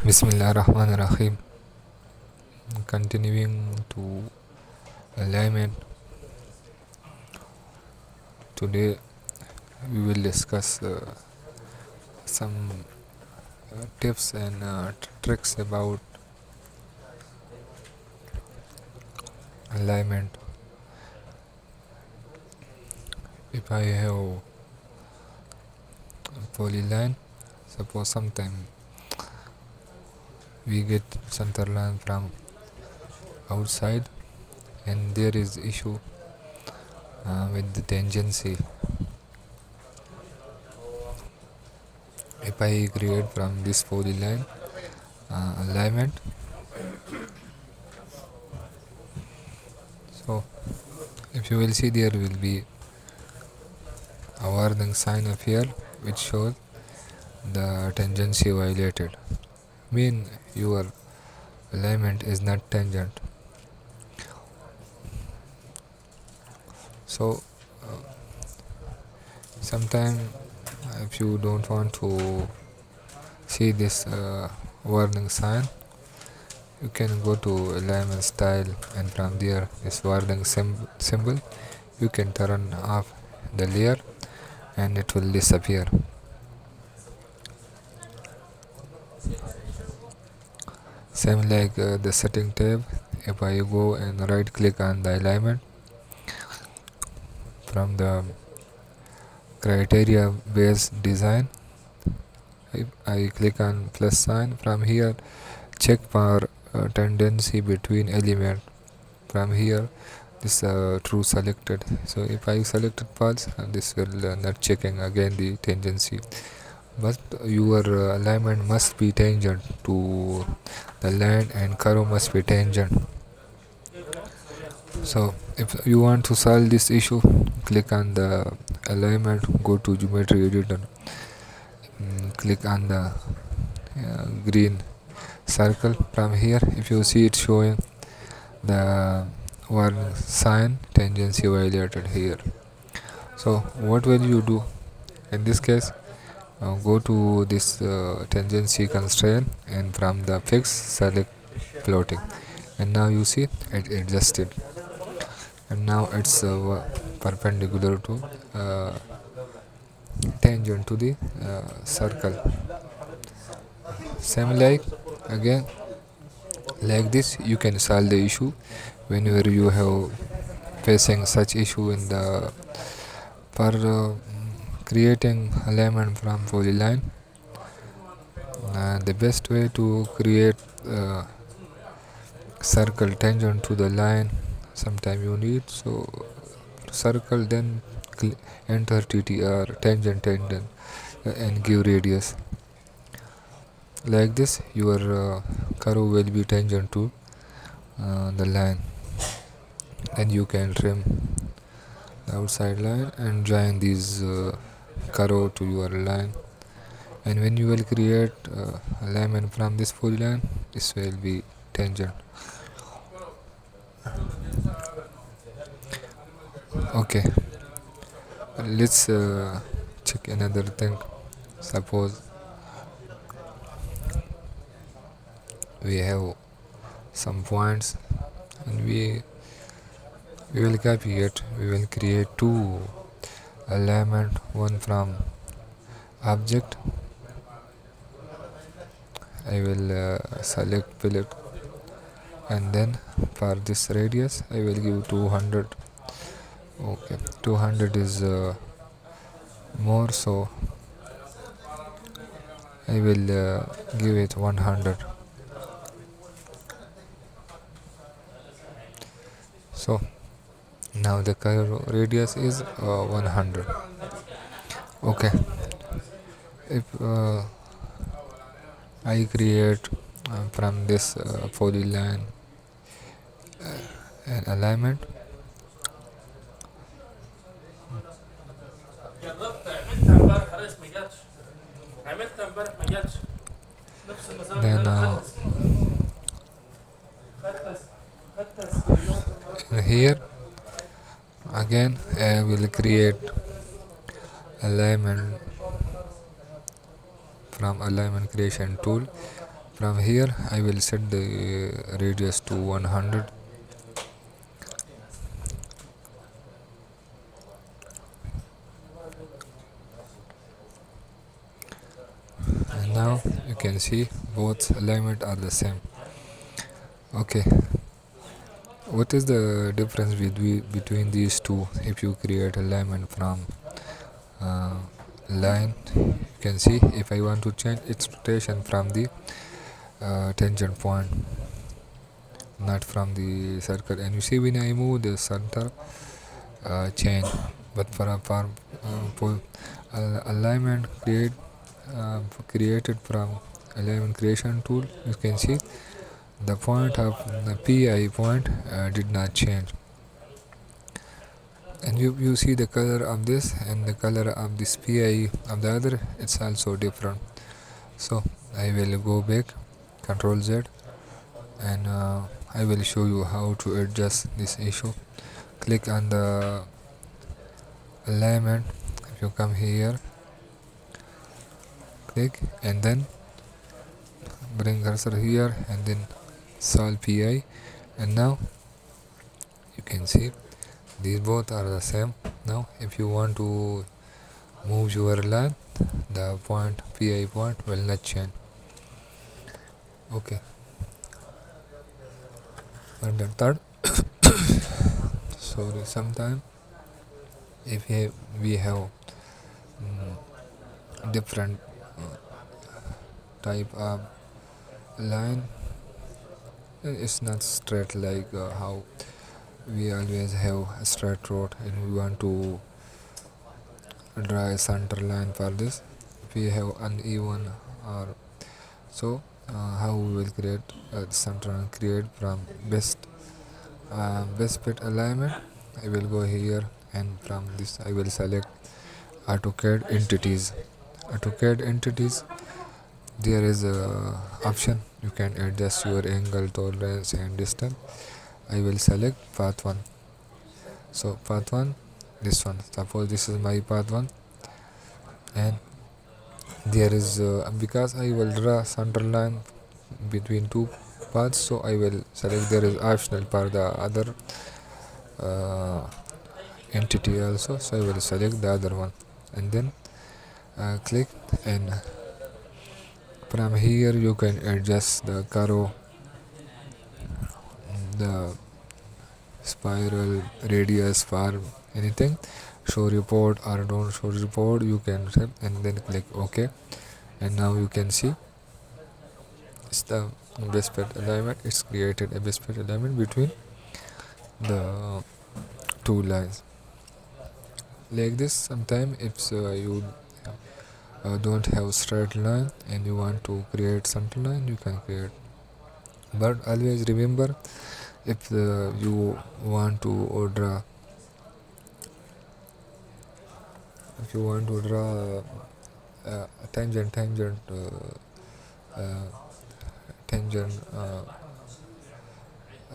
Bismillahirrahmanirrahim. Continuing to alignment, today we will discuss some tips and tricks about alignment. If I have a polyline, suppose sometime we get center line from outside and there is issue with the tangency. If I create from this polyline alignment, so if you will see, there will be a warning sign of here which shows the tangency violated, mean your alignment is not tangent. So sometime if you don't want to see this warning sign, you can go to alignment style, and from there this warning symbol you can turn off the layer and it will disappear. Same like the setting tab. If I go and right click on the alignment, from the criteria based design, if I click on plus sign, from here check for tendency between element. From here this true selected, so if I selected false, this will not checking again the tangency, but your alignment must be tangent to the line and curve must be tangent. So if you want to solve this issue, click on the alignment, go to geometry editor, click on the green circle. From here if you see it showing the warning sign tangency violated here. So what will you do in this case? Go to this tangency constraint, and from the fix select floating, and now you see it adjusted, and now it's perpendicular to tangent to the circle. Same like again like this you can solve the issue whenever you have facing such issue in the for creating alignment from polyline. The best way to create circle tangent to the line, sometime you need so circle, then enter TTR tangent and give radius. Like this your curve will be tangent to the line, and you can trim the outside line and join these curve to your line, and when you will create alignment from this polyline, this will be tangent. Okay, let's check another thing. Suppose we have some points and we will copy it. We will create two alignment, one from object. I will select fillet, and then for this radius I will give 200. Okay, 200 is more, so I will give it 100. So now the curve radius is 100. Okay, if I create from this polyline an alignment, then here again I will create alignment from alignment creation tool. From here I will set the radius to 100. And now you can see both alignment are the same. Okay, what is the difference between these two? If you create alignment from uh, line, you can see if I want to change its rotation from the tangent point, not from the circle. And you see when I move the center change, but for alignment created from alignment creation tool, you can see the point of the pi point did not change. And you see the color of this and the color of this pi of the other, it's also different. So I will go back, control Z, and I will show you how to adjust this issue. Click on the alignment. If you come here, click and then bring cursor here and then solve pi, and now you can see these both are the same. Now if you want to move your line, the point pi point will not change. Okay, and the third sorry, sometime if we have different type of line, it's not straight like how we always have a straight road, and we want to draw a center line for this. We have uneven, or so how we will create a center and create from best fit alignment. I will go here, and from this I will select AutoCAD entities. AutoCAD entities, there is a option you can adjust your angle, tolerance and distance. I will select path 1. So path 1, this one, suppose this is my path 1, and there is because I will draw center line between two paths, so I will select there is optional for the other uh, entity also, so I will select the other one, and then click, and from here you can adjust the curve, the spiral, radius, for anything, show report or don't show report, you can set and then click OK. And now you can see it's the best fit alignment. It's created a best fit alignment between the two lines like this. Sometimes if you don't have straight line and you want to create center line, you can create, but always remember, if you want to draw if you want to draw a tangent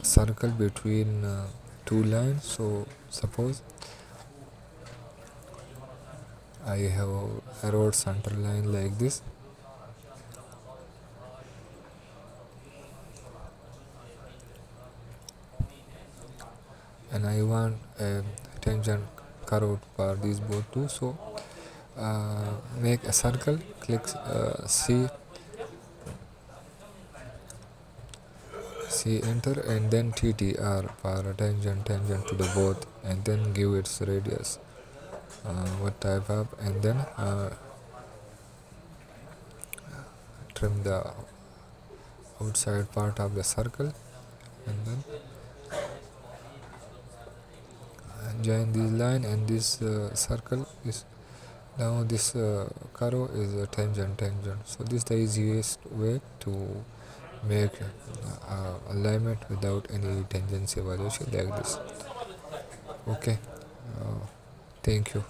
circle between two lines. So suppose I have a road center line like this, and I want a tangent curve for these both two. So make a circle, click C enter, and then TTR for tangent to the both, and then give its radius what type of, and then trim the outside part of the circle, and then join this line and this circle is now this curve is a tangent. So this is the easiest way to make alignment without any tangency evaluation like this. Okay, thank you.